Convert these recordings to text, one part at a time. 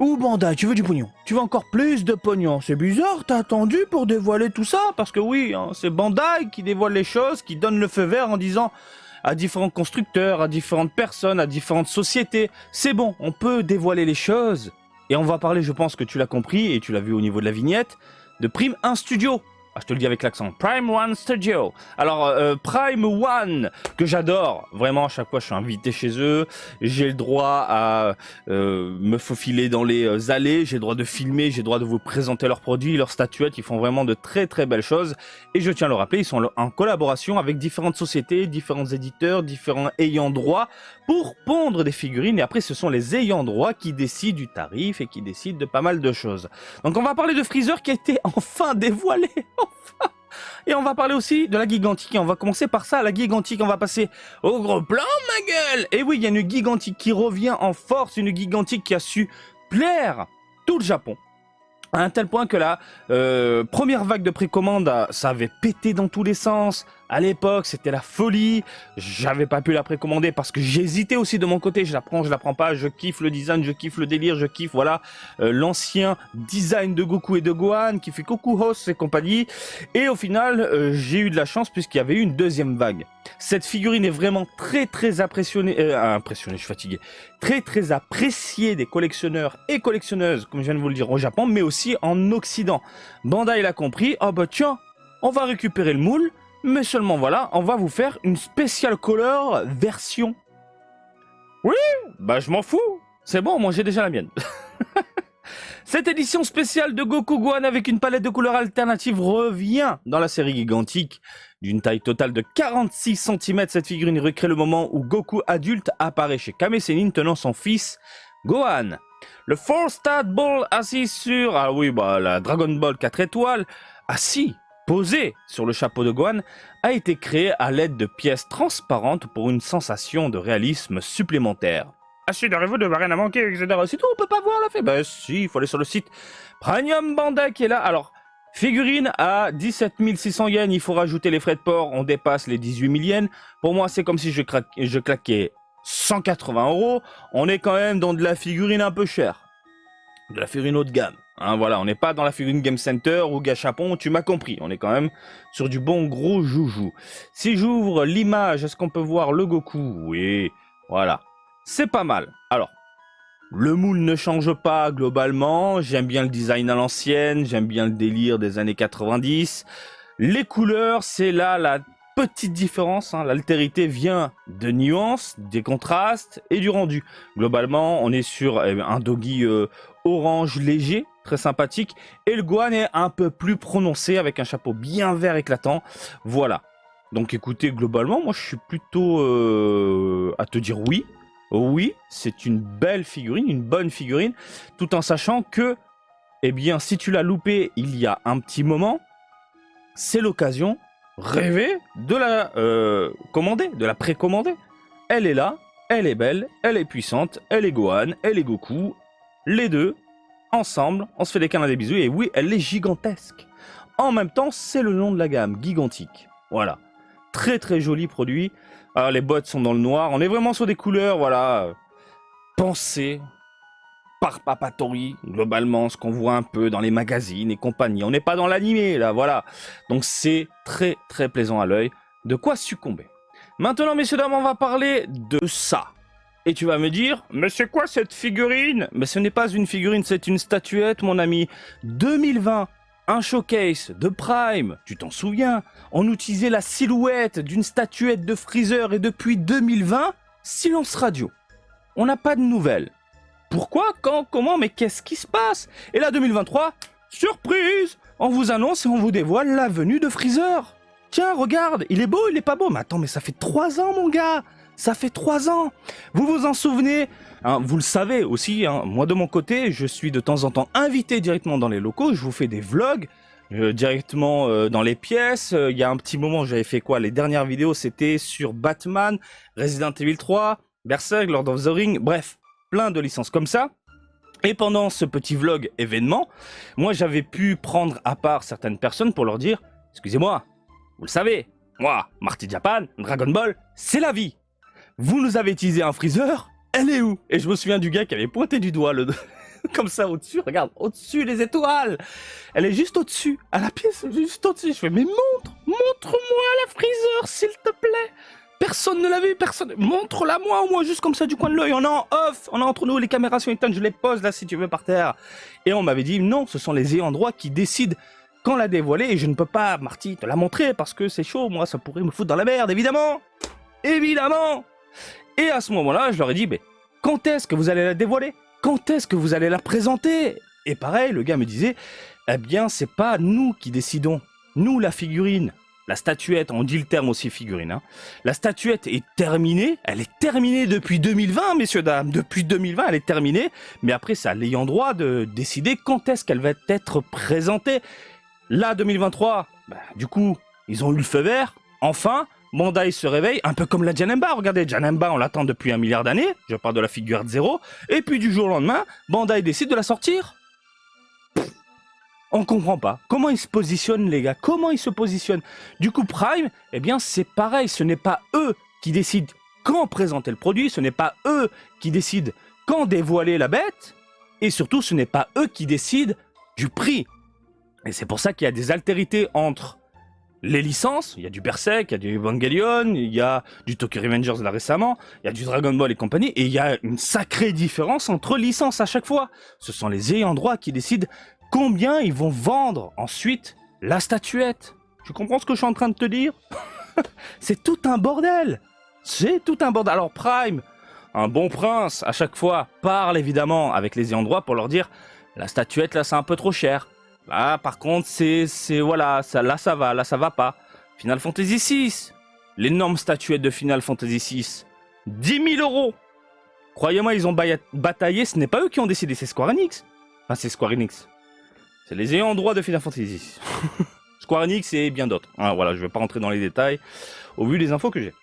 Ou Bandai, tu veux du pognon? Tu veux encore plus de pognon? C'est bizarre, t'as attendu pour dévoiler tout ça? Parce que oui, hein, c'est Bandai qui dévoile les choses, qui donne le feu vert en disant à différents constructeurs, à différentes personnes, à différentes sociétés, c'est bon, on peut dévoiler les choses. Et on va parler, je pense que tu l'as compris, et tu l'as vu au niveau de la vignette, de Prime 1 Studio. Ah, je te le dis avec l'accent. Prime One Studio. Alors, Prime One, que j'adore. Vraiment, à chaque fois, je suis invité chez eux. J'ai le droit à me faufiler dans les allées. J'ai le droit de filmer. J'ai le droit de vous présenter leurs produits, leurs statuettes. Ils font vraiment de très, très belles choses. Et je tiens à le rappeler, ils sont en collaboration avec différentes sociétés, différents éditeurs, différents ayants droit pour pondre des figurines. Et après, ce sont les ayants droit qui décident du tarif et qui décident de pas mal de choses. Donc, on va parler de Freezer qui a été enfin dévoilé. Enfin. Et on va parler aussi de la Gigantique. Et on va commencer par ça, la Gigantique. On va passer au gros plan, ma gueule. Et oui, il y a une Gigantique qui revient en force. Une Gigantique qui a su plaire tout le Japon. À un tel point que la première vague de précommande, ça avait pété dans tous les sens. À l'époque, c'était la folie. J'avais pas pu la précommander parce que j'hésitais aussi de mon côté. Je la prends, je la prends pas. Je kiffe le design, je kiffe le délire, je kiffe voilà l'ancien design de Goku et de Gohan qui fait Goku Host et compagnie. Et au final, j'ai eu de la chance puisqu'il y avait eu une deuxième vague. Cette figurine est vraiment très impressionnée, je suis fatigué. Très appréciée des collectionneurs et collectionneuses, comme je viens de vous le dire, au Japon, mais aussi en Occident. Bandai l'a compris. Oh bah tiens, on va récupérer le moule. Mais seulement voilà, on va vous faire une spécial color version. Oui, bah je m'en fous. C'est bon, moi j'ai déjà la mienne. Cette édition spéciale de Goku Gohan avec une palette de couleurs alternatives revient dans la série Gigantique. D'une taille totale de 46 cm, cette figurine recrée le moment où Goku adulte apparaît chez Kame Sennin tenant son fils Gohan. Le 4-Star Ball assis sur... Ah oui, bah la Dragon Ball 4 étoiles, assis posé sur le chapeau de Gohan, a été créé à l'aide de pièces transparentes pour une sensation de réalisme supplémentaire. Assurez-vous de rien à manquer, etc. C'est tout, on peut pas voir la fait. Ben si, il faut aller sur le site Premium Bandai qui est là. Alors, figurine à 17 600 yens, il faut rajouter les frais de port, on dépasse les 18 000 yens. Pour moi, c'est comme si je claquais 180 €. On est quand même dans de la figurine un peu chère. De la figurine haut de gamme. Hein, voilà, on n'est pas dans la figurine Game Center ou Gachapon, tu m'as compris. On est quand même sur du bon gros joujou. Si j'ouvre l'image, est-ce qu'on peut voir le Goku? Oui, voilà. C'est pas mal. Alors, le moule ne change pas globalement. J'aime bien le design à l'ancienne. J'aime bien le délire des années 90. Les couleurs, c'est là la petite différence. Hein. L'altérité vient de nuances, des contrastes et du rendu. Globalement, on est sur un doggy orange léger, très sympathique. Et le Gohan est un peu plus prononcé avec un chapeau bien vert éclatant. Voilà. Donc écoutez, globalement, moi je suis plutôt à te dire oui. Oui, c'est une belle figurine, une bonne figurine, tout en sachant que, eh bien, si tu l'as loupé il y a un petit moment, c'est l'occasion rêvée de la commander, de la précommander. Elle est là, elle est belle, elle est puissante, elle est Gohan, elle est Goku, les deux, ensemble, on se fait des câlins, des bisous, et oui, elle est gigantesque. En même temps, c'est le nom de la gamme, Gigantique. Voilà. Très joli produit. Alors, les bottes sont dans le noir. On est vraiment sur des couleurs, voilà, pensées par Papatori, globalement, ce qu'on voit un peu dans les magazines et compagnie. On n'est pas dans l'animé, là, voilà. Donc, c'est très plaisant à l'œil. De quoi succomber. Maintenant, messieurs, dames, on va parler de ça. Et tu vas me dire, mais c'est quoi cette figurine? Mais ce n'est pas une figurine, c'est une statuette, mon ami. 2020. Un showcase de Prime, tu t'en souviens? On utilisait la silhouette d'une statuette de Freezer et depuis 2020, silence radio. On n'a pas de nouvelles. Pourquoi? Quand? Comment? Mais qu'est-ce qui se passe? Et là, 2023, surprise! On vous annonce et on vous dévoile la venue de Freezer. Tiens, regarde, il est beau, il est pas beau? Mais attends, mais ça fait 3 ans, mon gars! Ça fait 3 ans! Vous vous en souvenez? Hein, vous le savez aussi, hein, moi de mon côté, je suis de temps en temps invité directement dans les locaux, je vous fais des vlogs directement dans les pièces. Il y a un petit moment, j'avais fait quoi? Les dernières vidéos, c'était sur Batman, Resident Evil 3, Berserk, Lord of the Ring, bref, plein de licences comme ça. Et pendant ce petit vlog événement, moi j'avais pu prendre à part certaines personnes pour leur dire, excusez-moi, vous le savez, moi, Marty Japan, Dragon Ball, c'est la vie. Vous nous avez utilisé un Freezer, elle est où? Et je me souviens du gars qui avait pointé du doigt comme ça au-dessus, regarde, au-dessus les étoiles. Elle est juste au-dessus, à la pièce, juste au-dessus. Je fais, mais montre-moi la Freezer, s'il te plaît. Personne ne l'a vu, personne. Montre-la moi, au moins, juste comme ça, du coin de l'œil. On est en off, on est entre nous, les caméras sont éteintes, je les pose là, si tu veux, par terre. Et on m'avait dit, non, ce sont les ayants droit qui décident quand la dévoiler. Et je ne peux pas, Marty, te la montrer parce que c'est chaud, moi, ça pourrait me foutre dans la merde, évidemment. Évidemment. Et à ce moment-là, je leur ai dit, mais quand est-ce que vous allez la dévoiler? Quand est-ce que vous allez la présenter? Et pareil, le gars me disait, eh bien, c'est pas nous qui décidons. Nous, la figurine. La statuette, on dit le terme aussi figurine, hein. La statuette est terminée, elle est terminée depuis 2020, messieurs, dames. Depuis 2020, elle est terminée, mais après, c'est à l'ayant droit de décider quand est-ce qu'elle va être présentée. Là, 2023, du coup, ils ont eu le feu vert, enfin, Bandai se réveille, un peu comme la Janemba. Regardez, Janemba, on l'attend depuis 1 milliard d'années, je parle de la figure zéro, et puis du jour au lendemain, Bandai décide de la sortir. On comprend pas. Comment ils se positionnent, les gars? Comment ils se positionnent? Du coup, Prime, eh bien, c'est pareil. Ce n'est pas eux qui décident quand présenter le produit. Ce n'est pas eux qui décident quand dévoiler la bête. Et surtout, ce n'est pas eux qui décident du prix. Et c'est pour ça qu'il y a des altérités entre les licences. Il y a du Berserk, il y a du Evangelion, il y a du Tokyo Revengers là récemment, il y a du Dragon Ball et compagnie. Et il y a une sacrée différence entre licences à chaque fois. Ce sont les ayants droit qui décident combien ils vont vendre ensuite la statuette. Tu comprends ce que je suis en train de te dire? C'est tout un bordel. C'est tout un bordel. Alors Prime, un bon prince, à chaque fois, parle évidemment avec les ayants droit pour leur dire la statuette là c'est un peu trop cher. Là par contre c'est voilà, ça, là ça va pas. Final Fantasy VI, l'énorme statuette de Final Fantasy VI, 10 000 €. Croyez-moi, ils ont bataillé, ce n'est pas eux qui ont décidé, c'est Square Enix. Enfin c'est Square Enix. C'est les ayants droit de Final Fantasy VI. Square Enix et bien d'autres. Ah, voilà, je vais pas rentrer dans les détails au vu des infos que j'ai.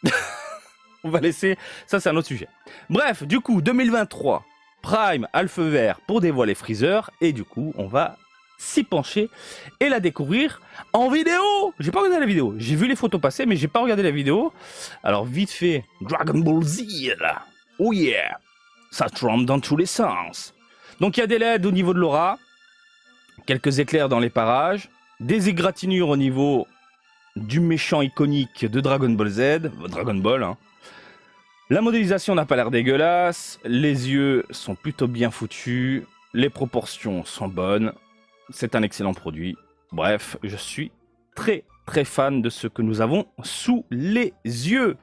On va laisser, ça c'est un autre sujet. Bref, du coup, 2023, Prime a le feu vert pour dévoiler Freezer et du coup, on va s'y pencher et la découvrir en vidéo. J'ai pas regardé la vidéo, j'ai vu les photos passer mais j'ai pas regardé la vidéo. Alors vite fait, Dragon Ball Z là. Oh yeah, ça tremble dans tous les sens. Donc il y a des LED au niveau de l'aura. Quelques éclairs dans les parages, des égratignures au niveau du méchant iconique de Dragon Ball Z, Dragon Ball, hein. La modélisation n'a pas l'air dégueulasse, les yeux sont plutôt bien foutus, les proportions sont bonnes, c'est un excellent produit. Bref, je suis très très fan de ce que nous avons sous les yeux.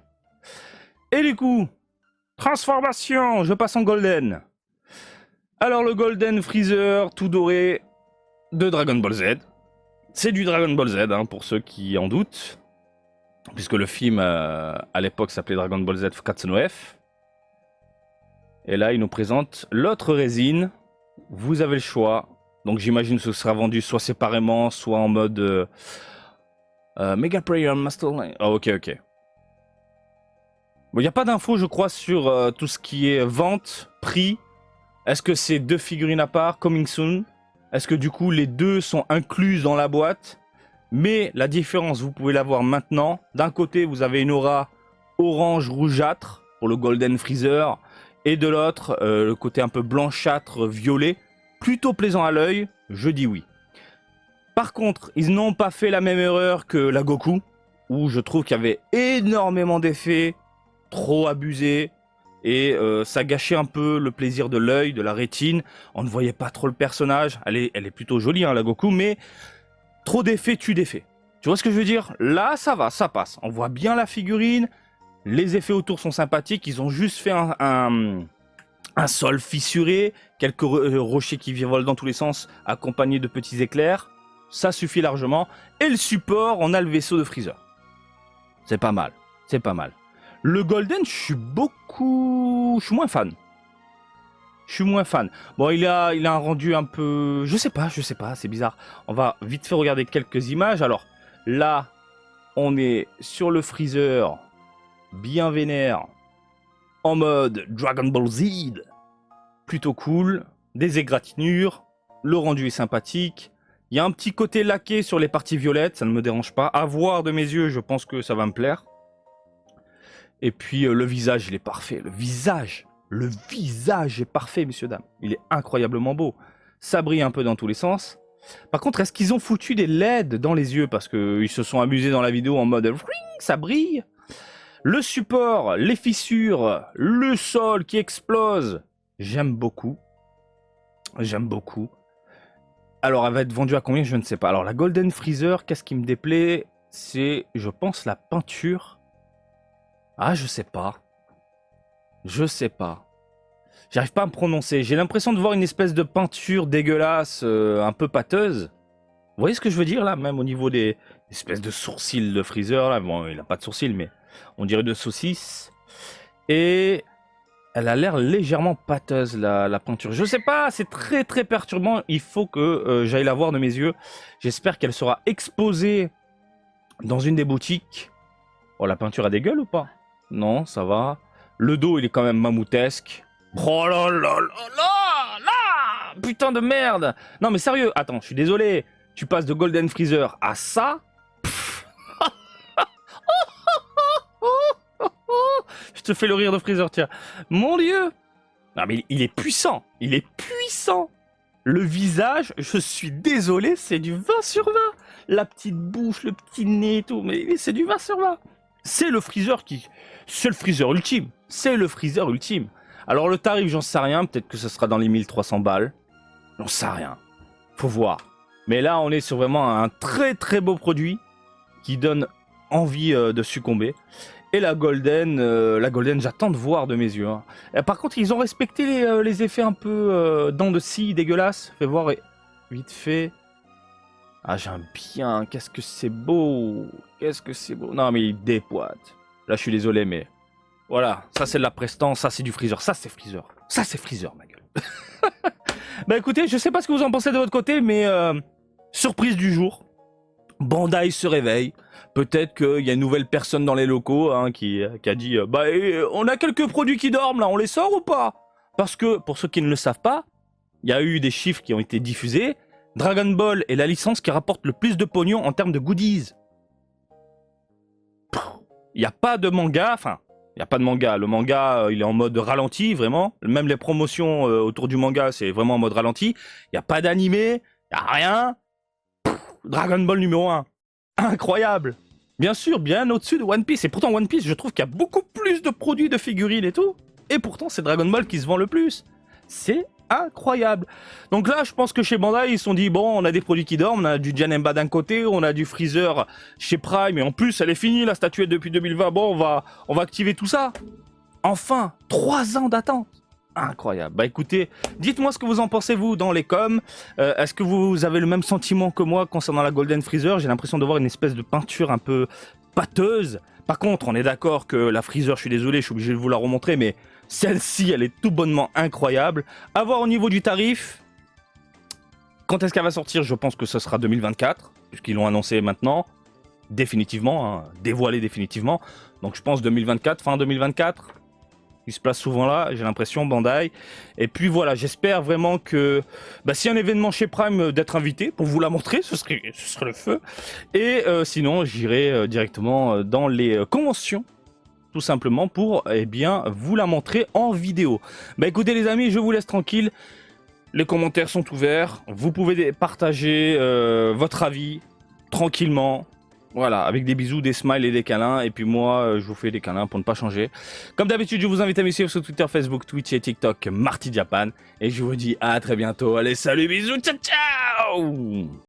Et du coup, transformation, je passe en golden. Alors le golden Freezer tout doré de Dragon Ball Z. C'est du Dragon Ball Z, hein, pour ceux qui en doutent. Puisque le film, à l'époque, s'appelait Dragon Ball Z Fukatsu no F. Et là, il nous présente l'autre résine. Vous avez le choix. Donc j'imagine que ce sera vendu soit séparément, soit en mode... Mega Prayer Master Line. Oh, ok. Bon, il n'y a pas d'infos, je crois, sur tout ce qui est vente, prix. Est-ce que c'est 2 figurines à part, coming soon? Est-ce que du coup les deux sont incluses dans la boîte? Mais la différence, vous pouvez la voir maintenant. D'un côté, vous avez une aura orange rougeâtre pour le Golden Freezer. Et de l'autre, le côté un peu blanchâtre violet. Plutôt plaisant à l'œil, je dis oui. Par contre, ils n'ont pas fait la même erreur que la Goku. Où je trouve qu'il y avait énormément d'effets, trop abusés. Et ça gâchait un peu le plaisir de l'œil, de la rétine. On ne voyait pas trop le personnage. Elle est plutôt jolie, hein, la Goku, mais trop d'effets tue d'effets. Tu vois ce que je veux dire? Là, ça va, ça passe. On voit bien la figurine. Les effets autour sont sympathiques. Ils ont juste fait un sol fissuré, quelques rochers qui virevolent dans tous les sens, accompagnés de petits éclairs. Ça suffit largement. Et le support, on a le vaisseau de Freezer. C'est pas mal, c'est pas mal. Le Golden, je suis moins fan. Bon, il a un rendu un peu... Je sais pas, c'est bizarre. On va vite fait regarder quelques images. Alors, là, on est sur le Freezer, bien vénère, en mode Dragon Ball Z. Plutôt cool. Des égratignures. Le rendu est sympathique. Il y a un petit côté laqué sur les parties violettes, ça ne me dérange pas. À voir de mes yeux, je pense que ça va me plaire. Et puis le visage, il est parfait. Le Le visage est parfait, messieurs, dames. Il est incroyablement beau. Ça brille un peu dans tous les sens. Par contre, est-ce qu'ils ont foutu des LED dans les yeux? Parce qu'ils se sont amusés dans la vidéo en mode « ça brille ». Le support, les fissures, le sol qui explose. J'aime beaucoup. J'aime beaucoup. Alors, elle va être vendue à combien? Je ne sais pas. Alors, la Golden Freezer, qu'est-ce qui me déplaît? C'est, je pense, la peinture. Ah, je sais pas. Je sais pas. J'arrive pas à me prononcer. J'ai l'impression de voir une espèce de peinture dégueulasse, un peu pâteuse. Vous voyez ce que je veux dire là? Même au niveau des espèces de sourcils de Freezer. Là. Bon, il n'a pas de sourcils, mais on dirait de saucisses. Et elle a l'air légèrement pâteuse, la peinture. Je sais pas, c'est très très perturbant. Il faut que j'aille la voir de mes yeux. J'espère qu'elle sera exposée dans une des boutiques. Oh, la peinture a des gueules ou pas? Non, ça va. Le dos, il est quand même mammouthesque. Oh là là là là là! Putain de merde! Non mais sérieux, attends, je suis désolé. Tu passes de Golden Freezer à ça? Je te fais le rire de Freezer, tiens. Mon Dieu! Non mais il est puissant. Il est puissant. Le visage, je suis désolé, c'est du 20 sur 20. La petite bouche, le petit nez et tout, mais c'est du 20 sur 20. C'est le Freezer qui... C'est le Freezer ultime. C'est le Freezer ultime. Alors le tarif, j'en sais rien. Peut-être que ce sera dans les 1300 balles. J'en sais rien. Faut voir. Mais là, on est sur vraiment un très très beau produit qui donne envie de succomber. Et la Golden, j'attends de voir de mes yeux. Hein. Par contre, ils ont respecté les effets un peu dents de scie dégueulasses. Fais voir vite fait. Ah, j'aime bien. Qu'est-ce que c'est beau. Qu'est-ce que c'est beau. Non, mais il dépoite. Là, je suis désolé, mais... Voilà, ça c'est de la prestance, ça c'est du Freezer. Ça c'est Freezer. Ça c'est Freezer, ma gueule. Bah écoutez, je sais pas ce que vous en pensez de votre côté, mais... surprise du jour. Bandai se réveille. Peut-être qu'il y a une nouvelle personne dans les locaux hein, qui a dit bah on a quelques produits qui dorment là, on les sort ou pas? Parce que, pour ceux qui ne le savent pas, il y a eu des chiffres qui ont été diffusés. Dragon Ball est la licence qui rapporte le plus de pognon en termes de goodies. Il n'y a pas de manga, enfin, il n'y a pas de manga. Le manga, il est en mode ralenti, vraiment. Même les promotions autour du manga, c'est vraiment en mode ralenti. Il n'y a pas d'animé, il n'y a rien. Dragon Ball numéro 1. Incroyable. Bien sûr, bien au-dessus de One Piece. Et pourtant, One Piece, je trouve qu'il y a beaucoup plus de produits, de figurines et tout. Et pourtant, c'est Dragon Ball qui se vend le plus. C'est incroyable. Donc là, je pense que chez Bandai, ils se sont dit, bon, on a des produits qui dorment. On a du Janemba d'un côté, on a du Freezer chez Prime. Et en plus, elle est finie, la statuette depuis 2020. Bon, on va activer tout ça. Enfin, 3 ans d'attente. Incroyable. Bah écoutez, dites-moi ce que vous en pensez vous dans les coms. Est-ce que vous avez le même sentiment que moi concernant la Golden Freezer? J'ai l'impression de voir une espèce de peinture un peu pâteuse. Par contre, on est d'accord que la Freezer, je suis désolé, je suis obligé de vous la remontrer, mais celle-ci, elle est tout bonnement incroyable. À voir au niveau du tarif. Quand est-ce qu'elle va sortir? Je pense que ce sera 2024, puisqu'ils l'ont annoncé maintenant. Définitivement, hein, dévoilé définitivement. Donc je pense 2024, fin 2024. Il se place souvent là, j'ai l'impression, Bandai. Et puis voilà, j'espère vraiment que si un événement chez Prime, d'être invité pour vous la montrer, ce serait le feu. Et sinon, j'irai directement dans les conventions, tout simplement, pour vous la montrer en vidéo. Bah écoutez les amis, je vous laisse tranquille. Les commentaires sont ouverts. Vous pouvez partager votre avis tranquillement. Voilà, avec des bisous, des smiles et des câlins. Et puis moi, je vous fais des câlins pour ne pas changer. Comme d'habitude, je vous invite à me suivre sur Twitter, Facebook, Twitch et TikTok, Marty Japan. Et je vous dis à très bientôt. Allez, salut, bisous, ciao, ciao!